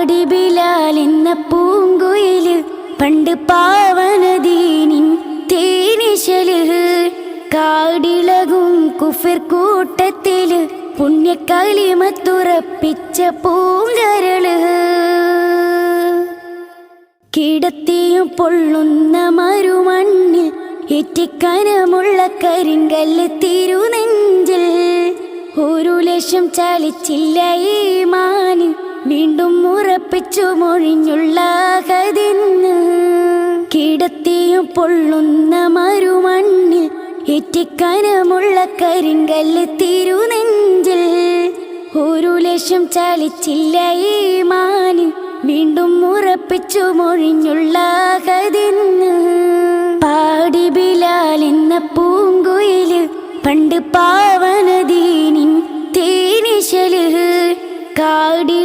പാടി ബിലാൽ എന്ന പൂങ്കുയില് പണ്ട് പാവനദീനിൻ തേനിശല് കാടിളകും കുഫിർ കൂട്ടത്തില് പുണ്യക്കലിമത്തുറപ്പിച്ച പൂങ്കരള് കിടത്തിയും പൊള്ളുന്ന മരുമണ്ണിൽ ഏറ്റിക്കനമുള്ള കരിങ്കല്ല് തിരുനെഞ്ചിൽ ഒരു ലക്ഷം ചലിച്ചില്ല ഈമാന് വീണ്ടും ഉറപ്പിച്ചു മൊഴിഞ്ഞുള്ള കതിന്ന് കിടത്തിയും പൊള്ളുന്ന മരുമണ്ണിൽ ഏറ്റിക്കനമുള്ള കരിങ്കല്ല് തിരുനെഞ്ചിൽ ഒരു ലക്ഷം ചലിച്ചില്ല ഈമാന് വീണ്ടും ഉറപ്പിച്ചു മൊഴിഞ്ഞുള്ള കതിന്ന് പാടി ബിലാൽ എന്ന പൂങ്കുയില് പണ്ട്